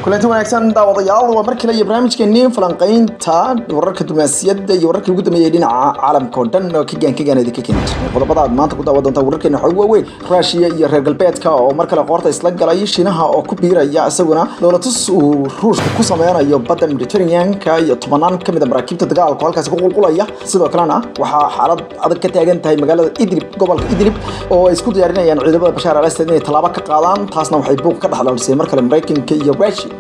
kulanti wanaagsan daawadayaal waa markii la barnaamijkeennii falanqaynta wararka dumaasiyadda iyo wararkii ugu dambeeyay dhinaca caalamka oo dhan oo kigaan idinka keeni jirnay qodobada aad maanta ku daawan doontaa wararkeena xoog waaweyn Ruushia iyo reer galbeedka oo mar kale qoorta isla galay Shiinaha oo ku biiraya isaguna dawladus uu Ruushka ku sameynayo badda Mediterranean-ka iyo tobanaan ka mid ah maraakiibta dagaalka halkaas ku qulqulaya sidoo kalena waxa xaalad adag ka taagan tahay magaalada Idlib gobolka Idlib oo ay isku diyaarinayaan ciidamada Bashar al-Assad inay talaabo ka qaadaan taasna waxay buuq ka dhaxlaysay mar kale Mareykanka iyo Ruushia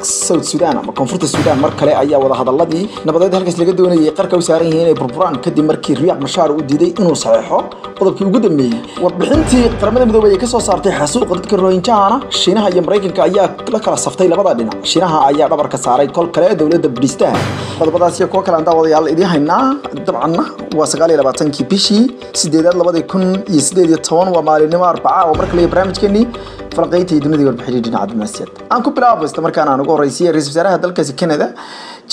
South Sudan ama koonfurta Sudan mar kale ayaa wada hadalladii nabadeed halkaas laga doonayay qarka u saaran yihiin inay burburaan kadib markii Riyaad Bashar uu diiday inuu saxeexo qodobkii ugu dambeeyay warbixintii qaramada midoobay ka soo saartay xasuuqa dadka Rohingya-na Shiinaha iyo Mareykanka ayaa la kala saftay labada dhinac Shiinaha ayaa dhabarka saaray kol kale dawladda Britain qodobadaas iyo kuwa kale aan daawadayaal idin haynaa dabcanna waa 29 bishii 8/2018 waa maalinimo Arbaca oo markale barnaamijkeennii falanqaynta dunida warbixinta dhinaca dumaasiyadda aan ku bilaabo isla markaana aan ugu horeysay ra'iisul wasaaraha dalkaasi Canada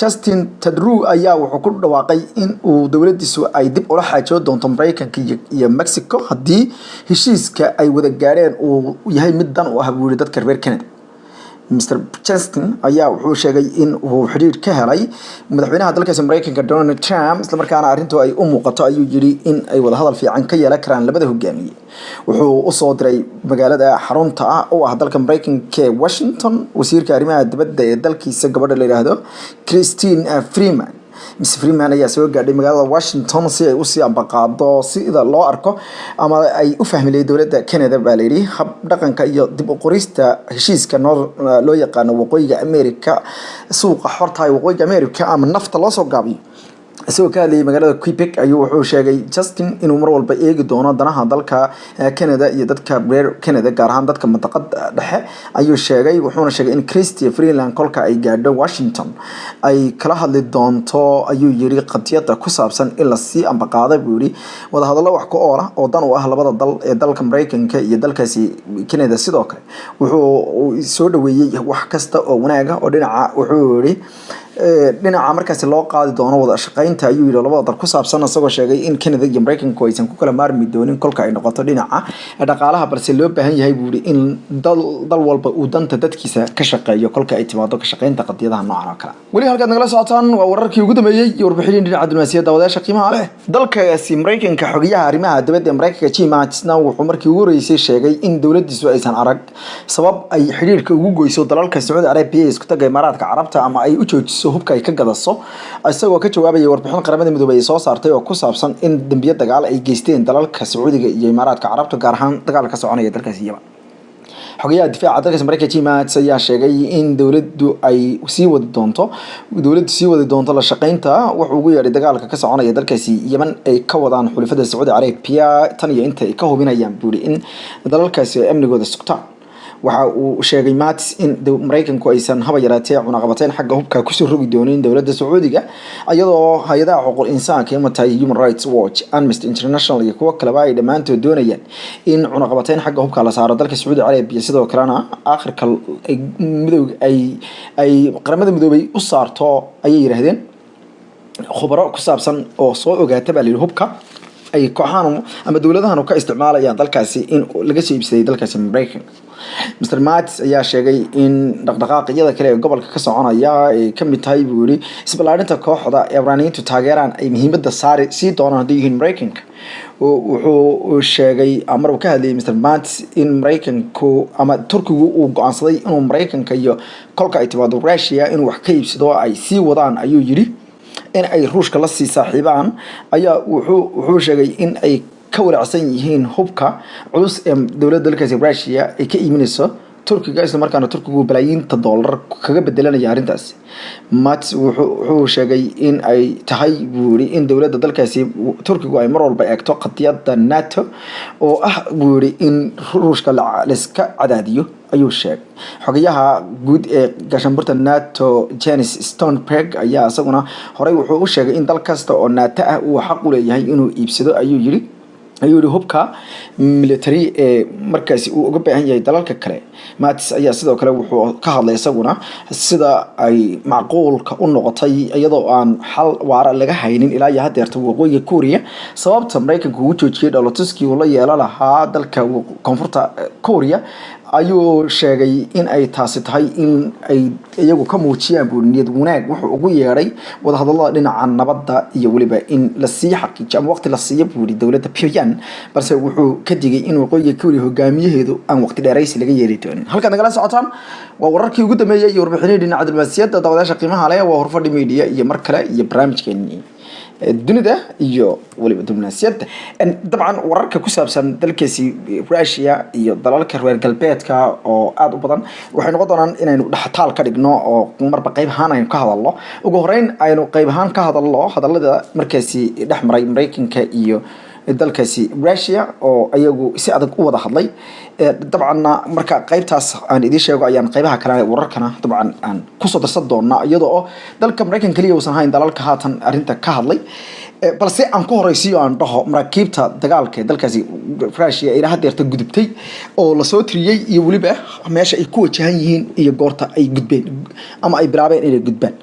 Justin Trudeau ayaa wuxuu ku dhawaaqay in uu dawladdiisu ay dib ula xaajoon doonto Mareykanka iyo Mexico haddii heshiiska ay wada gaareen uu yahay mid dan u ah buuri dadka reer Canada Mr. Justin ayaa wuxuu sheegay in uu xiriir ka helay madaxweynaha dalkaasi Mareykanka Donald Trump isla markaana arrintu ay u muuqato ayuu yiri in ay wada hadal fiican ka yeelan karaan labada hogaamiye wuxuu u soo diray magaalada xarunta ah oo ah dalka Mareykanka ee Washington wasiirka arrimaha dibadda ee dalkiisa gabadha la yiraahdo Christine Freeman Miss Freeman ayaa soo gaadhay magaalada Washington si ay u sii ambaqaado sida loo arko ama ay u fahmilay dawladda Canada Valerie hab dhaqanka iyo dib u qorista heshiiska loo yaqaan waqooyiga America suuqa xorta ee waqooyiga America ama nafta loo soo gaabiyo isagoo ka hadlayay magaalada Quebec ayuu wuxuu sheegay Justin inuu mar walba eegi doono danaha dalka Canada iyo dadka reer Canada gaar ahaan dadka mantaqada dhexe ayuu sheegay wuxuuna sheegay in Christine Freeland kolka ay gaadho Washington ay kala hadli doonto ayuu yiri qadiyada ku saabsan in la sii ambaqaaday buu yiri wada hadallo wax ku ool ah oo dan u ah labada dal ee dalka Mareykanka iyo dalkaasi Canada sidoo kale wuxuu soo dhaweeyay wax kasta oo wanaag ah oo dhinaca wuxuu yiri dhinaca markaas loo qaadi doono wada shaqeynta ayuu yiri labada dal ku saabsan asagoo sheegay in Canada iyo Mareykanku aysan ku kala maarmi doonin kolka ay noqoto dhinaca dhaqaalaha balse loo baahan yahay buu yiri in dal walba uu danta dadkiisa ka shaqeeyo kolka ay timaado ka shaqeynta qadiyadaha noocan oo kale wali halkaad nagala socotaan waa wararkii ugu dambeeyay iyo warbixin dhinaca dumaasiyadda wadaasha qiimaha leh dalkaasi Mareykanka xogayaha arrimaha dibadda Mareykanka Jim Mattis wuxuu markii ugu horeysay sheegay in dawladdiisu aysan arag sabab ay xiriirka ugu goyso dalalka Saudi Arabia isku tagay Imaaraadka Carabta ama ay u joojiso hubka ay ka gadaso isagoo ka jawaabay warbixin qaramada midoobay soo saartay oo ku saabsan in dambiyo dagaal ay geysteen dalalka Sacuudiga iyo Imaaraadka Carabta gaar ahaan dagaalka soconaya dalkaasi Yemen xogayaha difaaca dalka Mareykanka Jim Mattis ayaa sheegay in dawladdu sii wadi doonto la shaqeynta wax ugu yeeray dagaalka ka soconaya dalkaasi Yemen ay ka wadaan xulafada Saudi Arabia tan iyo inta ay ka hubinayaan buuri in dalalkaasi ay amnigooda sugtaan waxa uu sheegay Mattis in Mareykanku aysan haba yaraatee cunaqabateyn xagga hubka ku soo rogi doonin dawladda Sacuudiga iyadoo hay'adaha xuquuqul insaanka ee matay Human Rights Watch Amnesty International iyo kuwa kale ay dhamaantood doonayaan in cunaqabateyn xagga hubka la saaro dalka Saudi Arabia sidoo kalena aakhirka ay qaramada midoobay u saarto ayay yiraahdeen khubaro ku saabsan oo soo ogaata baa hubka ay kooxahan ama dawladahan ka isticmaalayaan dalkaasi in laga soo iibsaday dalkaasi Mareykanka Mr. Mattis ayaa sheegay in dhaqdhaqaaqyada kale ee gobolka ka soconaya ay ka mid tahay buu yiri isballaarinta kooxda Iraniyiintu taageeraan ay muhiimadda sii doonaan hadii yihiin Mareykanka wuxuu sheegay amar uu ka hadlayay Mr. Mattis in Mareykanku ama Turkigu uu go'aansaday inuu Mareykanka iyo kolka ay timaado Russia inuu wax ka iibsado ay sii wadaan ayuu yiri in ay Ruushka la sii saaxiibaan ayaa wuxuu sheegay in ay ka walacsan yihiin hubka culus ee dawladda dalkaasi Russia ay ka iiminayso Turkiga isla markaana Turkigu balaayiinta dollar kaga bedelanaya arintaas Mattis wuxuu sheegay in ay tahay buuri in dawladda dalkaasi Turkigu ay mar walba eegto qadiyada NATO oo ah buuri in Ruushka la iska cadaadiyo ayuu sheegay xogayaha guud ee gaashaanbuurta NATO Jens Stoltenberg ayaa asaguna horey wuxuu u sheegay in dal kasta oo NATO ah uu xaq u leeyahay inuu iibsado ayuu yiri hubka military ee markaasi uu uga baahan yahay dalalka kale Mattis ayaa sidoo kale wuxuu ka hadlay isaguna sida ay macquulka u noqotay iyadoo aan xal waara laga haynin ilaa iyo hadeerta waqooyiga Korea sababta Mareykanku uu joojiyay dhalatuskii uu la yeelan lahaa dalka koonfurta Korea ayuu sheegay in ay taasi tahay in ay iyagu ka muujiyaan niyad wanaag wuxuu ugu yeeray wadahadallada dhinaca nabadda iyo waliba in la sii xaqiijiyo ama waqti la siiyo buuri dowladda Pyongyang balse wuxuu ka digay in waqooyiga Korea hogaamiyaheedu aan waqti dheeraysi laga yeeri doonin halka nagala socotaan waa wararkii ugu dambeeyay iyo warbixinada dhinaca diblomaasiyadda dawladaha qiimaha leh waa horfadhi media iyo mar kale iyo barnaamijkeennii dunida iyo waliba diblomaasiyadda dabcan wararka ku saabsan dalkaasi Russia iyo dalalka reer galbeedka oo aad u badan waxay noqon doonaan inaynu dhaxtaal ka dhigno oo marba qayb ahaan aynu ka hadalno ugu horeyn aynu qayb ahaan ka hadalno hadallada markaasi dhexmaray Mareykanka iyo dalkaasi Russia oo ayagu si adag u wada hadlay dabcan marka qaybtaas aan idin sheego ayaan qaybaha kale wararkana dabcan aan ku soo darsan doonaa iyadoo dalka Mareykanka kaliya uusan hayn dalalka haatan arinta ka hadlay balse aan ku horeysiyo aan dhaho maraakiibta dagaalka dalkaasi Russia ay hadeerta gudubtay oo la soo tiriyay iyo waliba meesha ay ku wajahan yihiin iyo goorta ay gudbeen ama ay bilaabeen inay gudbaan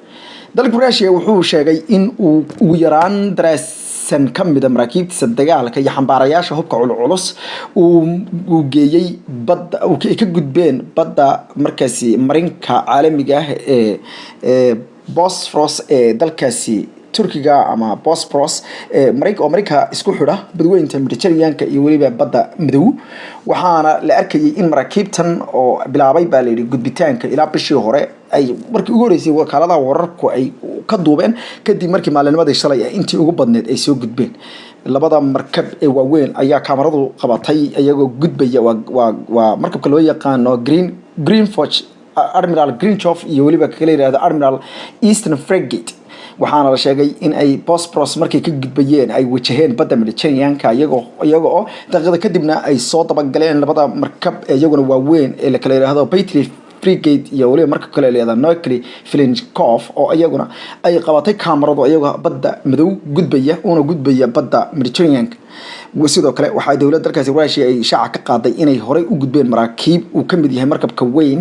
dalka Russia wuxuu sheegay in uu ugu yaraan san kamida maraakiibta dagaalka iyo xambaarayaasha hubka culus uu geeyay badda oo ka gudbeen badda markaasi marinka caalamiga ah ee Bosphorus ee dalkaasi Turkiga ama Bosphorus Mareykanka isku xidha badweynta Mediterranean-ka iyo waliba badda Madow waxaana la arkayay in maraakiibtan oo bilaabay baa la yiri gudbitaanka ilaa bishii hore ay markii ugu horeysay wakaaladaha wararku ay ka duubeen kadib markii maalinnimadii shalay intii ugu badneed ay soo gudbeen labada markab ee waaweyn ayaa kaamaradu qabatay ayagoo gudbaya waa markabka loo yaqaan Greenford Admiral Greenchoff iyo waliba kale yiraahdo Admiral Eastern Frigate waxaana la sheegay in ay Bosphorus markay ka gudbayeen ay wajaheen badda Mediterranean-ka iyagoo daqiiqada kadibna ay soo dabagaleen labada markab iyaguna waaweyn ee la kala yiraahdo Patriot Frigate iyo waliba markab kale leedahay Noikli Flinchkov oo iyaguna ay qabatay kaamaradu iyagoo badda Madow gudbaya badda Mediterranean-ka sidoo kale waxa dawladda dalkaasi Russia ay shaaca ka qaaday inay horey u gudbeen maraakiib uu ka mid yahay markabka weyn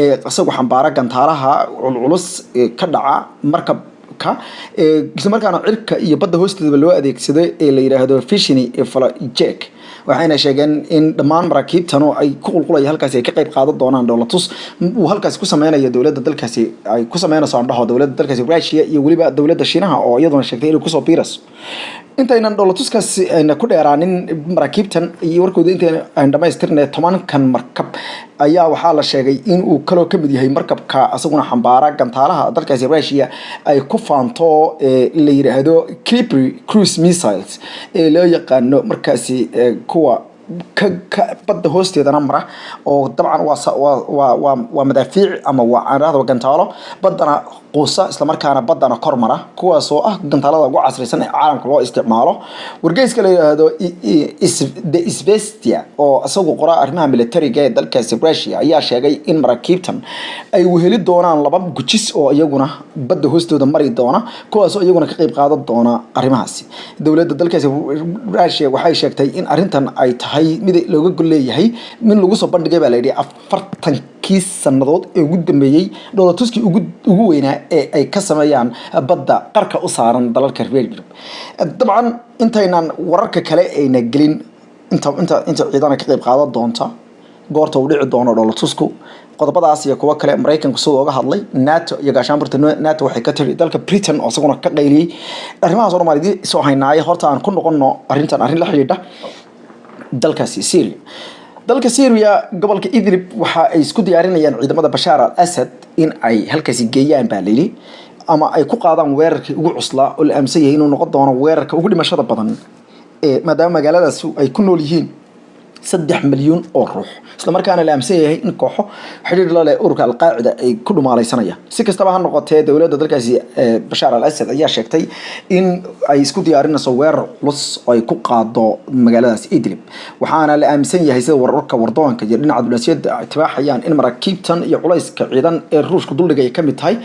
ee asagoo xambaara gantaalaha culus ka dhaca markab isla markaana cirka iyo badda hoosteeda loo adeegsaday ee la yiraahdo fishing flagjack waxayna sheegeen in dhammaan maraakiibtanu ay ku qulqulayaan halkaas ay ka qayb qaadan doonaan dawladtus uu halkaas ku sameeynaya dawladda dalkaasi ay ku sameynayso andhaho dawladda dalkaasi Russia iyo waliba dawladda Shiinaha oo iyaduna sheegtay inay ku soo biirayso intaynan dawladtuskaas ayna ku dheeraanin maraakiibtan iyo warkooda intaan dhamaystirnay 10 kan markab ayaa waxaa la sheegay in uu kaloo ka mid yahay markabka asaguna xambaara gantaalaha dalkaasi Russia ay ku faanto la yiraahdo Clipper cruise missiles ee loo yaqaano markaasi kuwa badda hoosteedana mara oo dabcan waa madaafiic ama waa aanraada gantaalo baddana quusa isla markaana baddana kor mara kuwaas oo ah gantaalada ugu casrisan ee caalamka loo isticmaalo wargeyska la yiraahdo The Izvestia oo asagu qora arrimaha militariga ee dalkaasi Russia ayaa sheegay in maraakiibtan ay weheli doonaan laba gujis oo iyaguna badda hoostooda mari doona kuwaas oo iyaguna ka qayb qaadan doona arrimahaasi dawladda dalkaasi Russia waxay sheegtay in arrintan ay tahay mid looga gol leeyahay min lagu soo bandhigay baa la yiri 40 sanadood ee ugu dambeeyay dawladtuskii ugu weynaa ee ay ka sameeyaan badda qarka u saaran dalalka reer Yurub dabcan intaynan wararka kale ayna gelin inta ciidana ka qayb qaadan doonta goorta uu dhici doono dawladtusku qodobadaas iyo kuwa kale Mareykanku soo uga hadlay NATO iyo gaashaanburta NATO waxay ka tiri dalka Britain oo isaguna ka qayliyay arrimaha Soomaaliyeed soo haynaay horta aan ku noqono arrin la xiriirta dalkaasi Suuriya gobolka Idlib waxa ay isku diyaarinayaan ciidamada Bashar al-Assad in ay halkaasi geeyaan baalili ama ay ku qaadaan weerarkii ugu Cuslaa oo la aaminsan yahay inuu noqon doono weerarka ugu dhimashada badan ee maadaama magaaladaas ay ku nool yihiin 3 milyan oo ruux isla markaana la aaminsan yahay in kooxo xiriir la leh ururka al-Qaacida ay ku dhumaalaysanayaan si kastaba ha noqotee dawladda dalkaasi Bashar al-Assad ayaa sheegtay in ay isku diyaarinayso weerar culus oo ay ku qaado magaaladaas Idlib waxaana la aaminsan yahay sida wararka wardoonka iyo dhinaca diblomaasiyadda ay tibaaxayaan in maraakiibtan iyo culayska ciidan ee Ruushku duldhigay ka mid tahay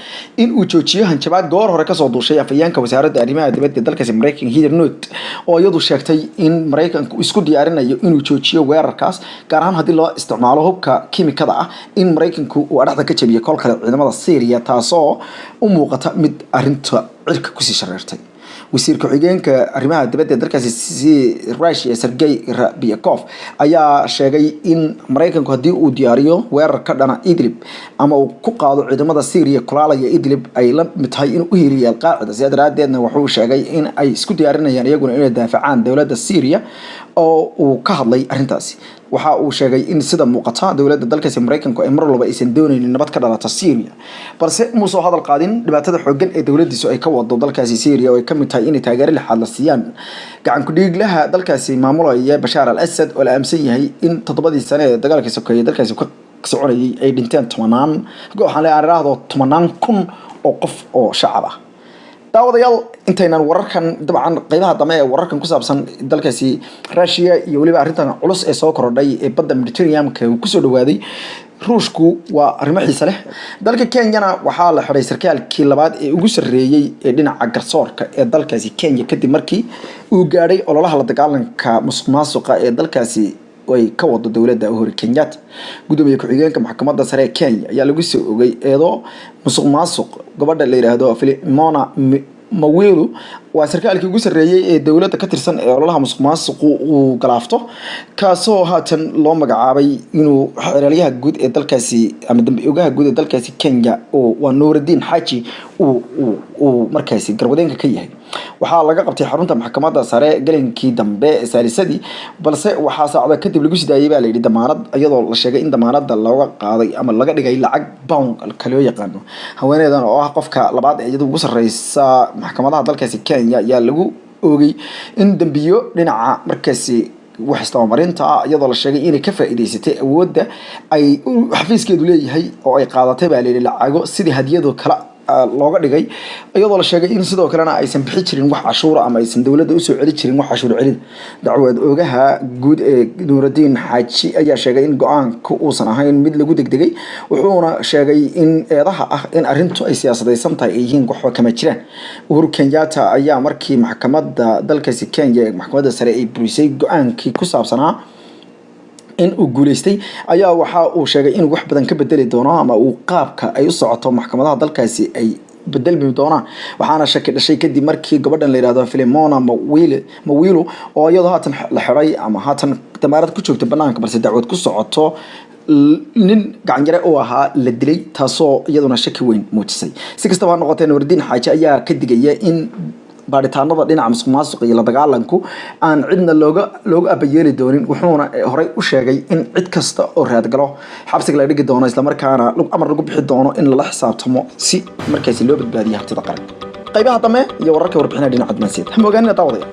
in uu joojiyo hanjabaad goor hore ka soo duushay afayeenka wasaaradda arrimaha dibadda dalkaasi Mareykanka Heather Nauert oo iyadu sheegtay in Mareykanku isku diyaarinayo inuu joojiyo weerarkaas gaar ahaan hadii loo isticmaalo hubka kiimikada ah in Mareykanku uu dhaxda ka jabiyo kol kale ciidamada Suuriya taasoo u muuqata mid arinta cirka ku sii shareertay wasiir ku-xigeenka arrimaha dibadda dalkaasi Russia Sergey Ryabkov ayaa sheegay in Mareykanku haddii uu diyaariyo weerar ka dhana Idlib ama uu ku qaado ciidamada Suuriya kulaalaya Idlib ay la mid tahay in uu hiriyo qaacida sidaa daraadeedna wuxuu sheegay in ay isku diyaarinayaan iyaguna inay daafacaan dawladda Suuriya oo uu ka hadlay arrintaasi waxa uu sheegay in sida muuqata dawladda dalkaasi Mareykanku ay mar walba aysan doonaynin nabad ka dhalata Suuriya balse muusoo hadal qaadin dhibaatada xooggan ee dawladdiisu ay ka wado dalkaasi Suuriya oo ay ka mid tahay in taageero la xad la siiyaan gacan ku dhiiglaha dalkaasi maamulaya Bashar al-Assad oo la aaminsan yahay in 7 sano ee dagaalkii sokeeyay dalkaasi ka soconayay ay dhinteen 10 waxaan la araahdo 10,000 oo qof oo shacab ah daawadayaal intaynan wararkan dabcan qaybaha dambe ee wararkan ku saabsan dalkaasi Russia iyo waliba arrintan culus ee soo korodhay ee badda Mediterranean-ka uu ku soo dhawaaday ruushku waa arrimo xiiso leh dalka Kenya waxaa la xiray sarkaalkii labaad ee ugu sareeyay ee dhinaca garsoorka ee dalkaasi Kenya kadib markii uu gaaray ololaha la dagaalanka musuqmaasuqa ee dalkaasi way ka wado dawladda Uhuru Kenyatta gudoomiye ku-xigeenka maxkamadda sare ee Kenya ayaa lagu soo ogay eedo musuqmaasuq gabadha la yiraahdo Filimona Mawelu waa sarkaalkii ugu sareeyay ee dawladda ka tirsan ee ololaha musuqmaasuqu uu galaafto kaasoo haatan loo magacaabay inuu xeeraryaha guud ee dalkaasi ama dambiilaha guud ee dalkaasi Kenya oo waa Nuruddin Haji uu markaasi garwadeenka ka yahay waxaa laga qabtay xarunta maxkamadda sare galinkii dambe ee saalisadii balse waxaa saacada kadib lagu sidaayay baa la yiri damaanad iyadoo la sheegay in damaanada looga qaaday ama laga dhigay lacag pound kaliya yaqaan haweeneydan oo ah qofka labaad ee iyadu ugu sareysa maxkamadaha dalkaasi Kenya ayaa lagu oogay in dambiyo dhinaca markaasi wax istamarinta iyadoo la sheegay inay ka faa'iideysatay awoodda ay xafiiskeedu leeyahay oo ay qaadatay baa la yiri lacago sidii hadiyado kala looga dhigay iyadoo la sheegay in sidoo kalena aysan bixi jirin wax cashuur ama aysan dawladda u soo celi jirin wax cashuur celin dacwad oogaha guud ee Nuruddin Haji ayaa sheegay in go'aanku uusan ahayn mid lagu degdegay wuxuuna sheegay in eedaha ah in arrintu ay siyaasadaysan tahay ay yihiin wax kama jiraan Uhuru Kenyatta ayaa markii maxkamadda dalkaasi Kenya ee maxkamadda sare ay burisay go'aankii ku saabsanaa in uu guuleystay ayaa waxa uu sheegay in wax badan ka bedeli doono ama uu qaabka ay u socoto maxkamadaha dalkaasi ay bedelmi doonaan waxaana shaki dhashay kadib markii gabadhan la yiraahdo Filimona Mawelu oo iyadoo haatan la xiray ama haatan damaarad ku joogtay banaanka balse dacwad ku socoto nin gacan yare oo ahaa la dilay taasoo iyaduna shaki weyn muujisay si kastaba ha noqotee Nuruddin Haji ayaa ka digaya in baaritaanada dhinaca musuqmaasuqa iyo la dagaalanku aan cidna looga abayeeli doonin wuxuuna horay u sheegay in cid kasta oo raad galo xabsiga la dhigi doono isla markaana amar lagu bixi doono in la xisaabtamo si markaasi loo badbaadiyo hantida qaran qaybaha dambe iyo wararka warbixinaha dhinaca dibnaasiyada ha moogaanina daawadaya